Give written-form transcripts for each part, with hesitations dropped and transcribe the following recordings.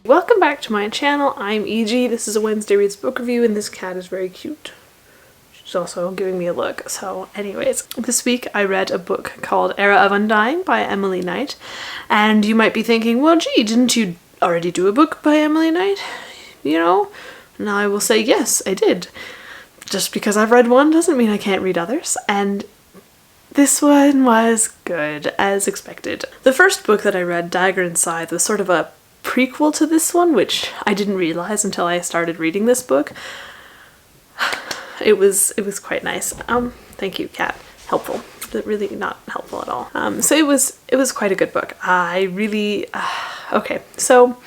Welcome back to my channel. I'm EG. This is a Wednesday Reads book review, and this cat is very cute. She's also giving me a look. So anyways, this week I read a book called Era of Undying by Emilie Knight. And you might be thinking, well, gee, didn't you already do a book by Emilie Knight? You know? And I will say, yes, I did. Just because I've read one doesn't mean I can't read others. And this one was good, as expected. The first book that I read, Dagger and Scythe, was sort of a prequel to this one, which I didn't realize until I started reading this book. It was quite nice. Thank you, cat. Helpful, but really not helpful at all. So it was quite a good book. I really okay. So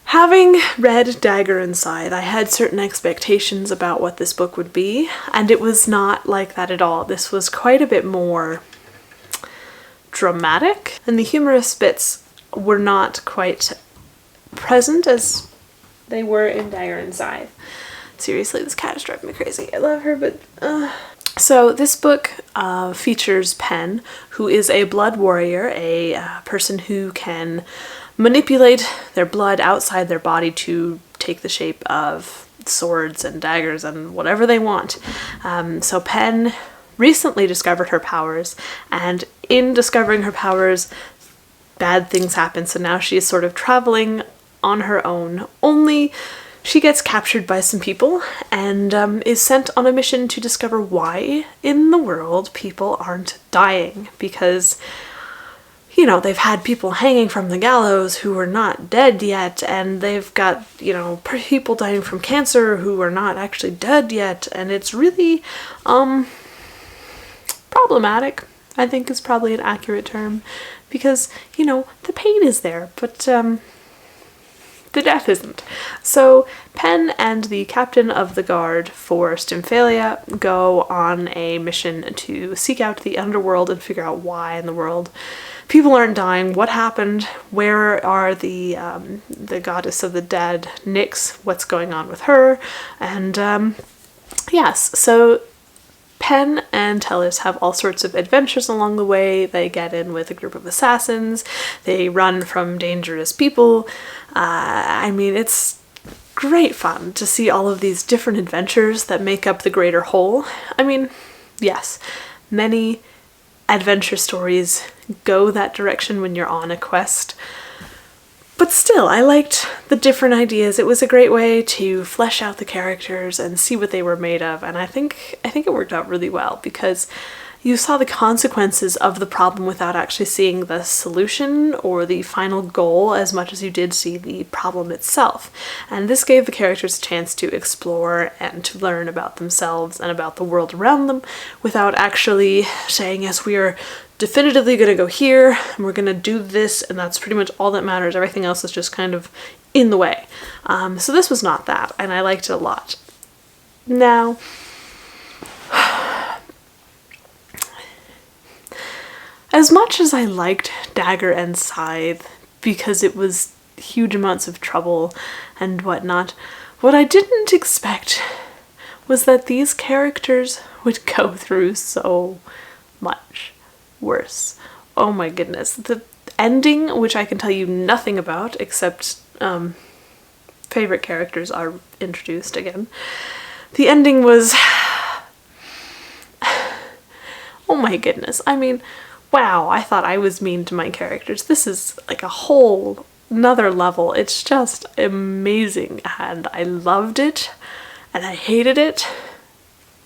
having read Dagger and Scythe, I had certain expectations about what this book would be, and it was not like that at all. This was quite a bit more dramatic, and the humorous bits were not quite present as they were in Dagger and Scythe. Seriously, this cat is driving me crazy. I love her, but So this book features Pen, who is a blood warrior, a person who can manipulate their blood outside their body to take the shape of swords and daggers and whatever they want. So Pen recently discovered her powers, and in discovering her powers, bad things happen. So now she is sort of traveling on her own, only she gets captured by some people and is sent on a mission to discover why in the world people aren't dying, because you know, they've had people hanging from the gallows who are not dead yet, and they've got, you know, people dying from cancer who are not actually dead yet, and it's really problematic, I think is probably an accurate term, because, you know, the pain is there, but the death isn't. So Pen and the captain of the guard for Stymphalia go on a mission to seek out the underworld and figure out why in the world people aren't dying, what happened, where are the goddess of the dead, Nyx, what's going on with her, and yes, so Pen and Tellus have all sorts of adventures along the way. They get in with a group of assassins, they run from dangerous people. I mean, it's great fun to see all of these different adventures that make up the greater whole. I mean, yes, many adventure stories go that direction when you're on a quest, but still, I liked the different ideas. It was a great way to flesh out the characters and see what they were made of, and I think it worked out really well, because you saw the consequences of the problem without actually seeing the solution or the final goal as much as you did see the problem itself. And this gave the characters a chance to explore and to learn about themselves and about the world around them without actually saying, yes, we are definitively going to go here and we're going to do this, and that's pretty much all that matters. Everything else is just kind of in the way. So this was not that, and I liked it a lot. Now, as much as I liked Dagger and Scythe because it was huge amounts of trouble and whatnot, what I didn't expect was that these characters would go through so much worse. Oh my goodness. The ending, which I can tell you nothing about except favorite characters are introduced again. The ending was oh my goodness. I mean, wow, I thought I was mean to my characters. This is like a whole another level. It's just amazing, and I loved it and I hated it,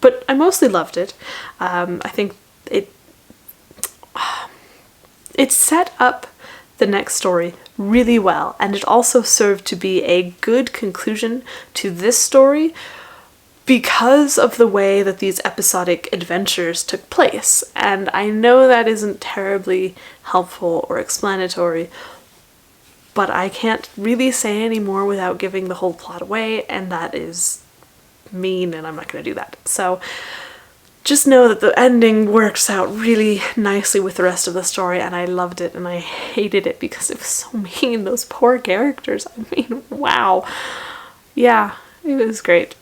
but I mostly loved it. I think it set up the next story really well, and it also served to be a good conclusion to this story because of the way that these episodic adventures took place. And I know that isn't terribly helpful or explanatory, but I can't really say any more without giving the whole plot away, and that is mean, and I'm not going to do that. So just know that the ending works out really nicely with the rest of the story, and I loved it, and I hated it because it was so mean. Those poor characters. I mean, wow. Yeah, it was great.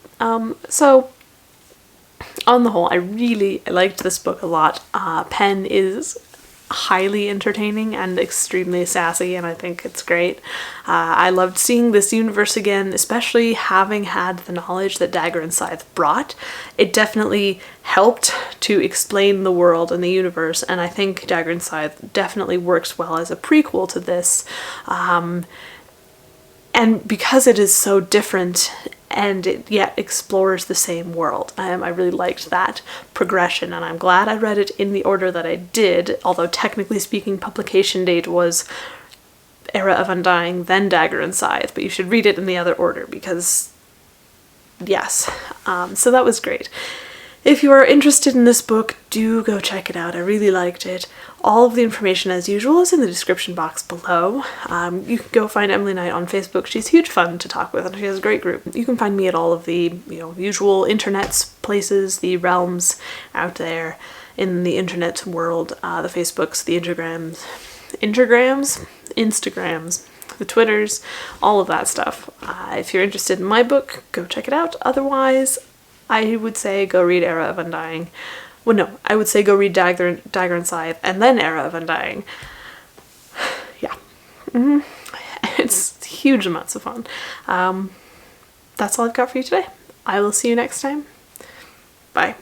So on the whole, I liked this book a lot. Pen is highly entertaining and extremely sassy, and I think it's great. I loved seeing this universe again, especially having had the knowledge that Dagger and Scythe brought. It definitely helped to explain the world and the universe, and I think Dagger and Scythe definitely works well as a prequel to this. And because it is so different and it yet explores the same world, I really liked that progression, and I'm glad I read it in the order that I did, although technically speaking publication date was Era of Undying, then Dagger and Scythe, but you should read it in the other order because, yes. So that was great. If you are interested in this book, do go check it out. I really liked it. All of the information, as usual, is in the description box below. You can go find Emilie Knight on Facebook. She's huge fun to talk with, and she has a great group. You can find me at all of the usual internets places, the realms out there in the internet world, the Facebooks, the Instagrams, the Twitters, all of that stuff. If you're interested in my book, go check it out. Otherwise, I would say go read Era of Undying. Well, no, I would say go read Dagger and Scythe and then Era of Undying. Yeah. It's huge amounts of fun. That's all I've got for you today. I will see you next time. Bye.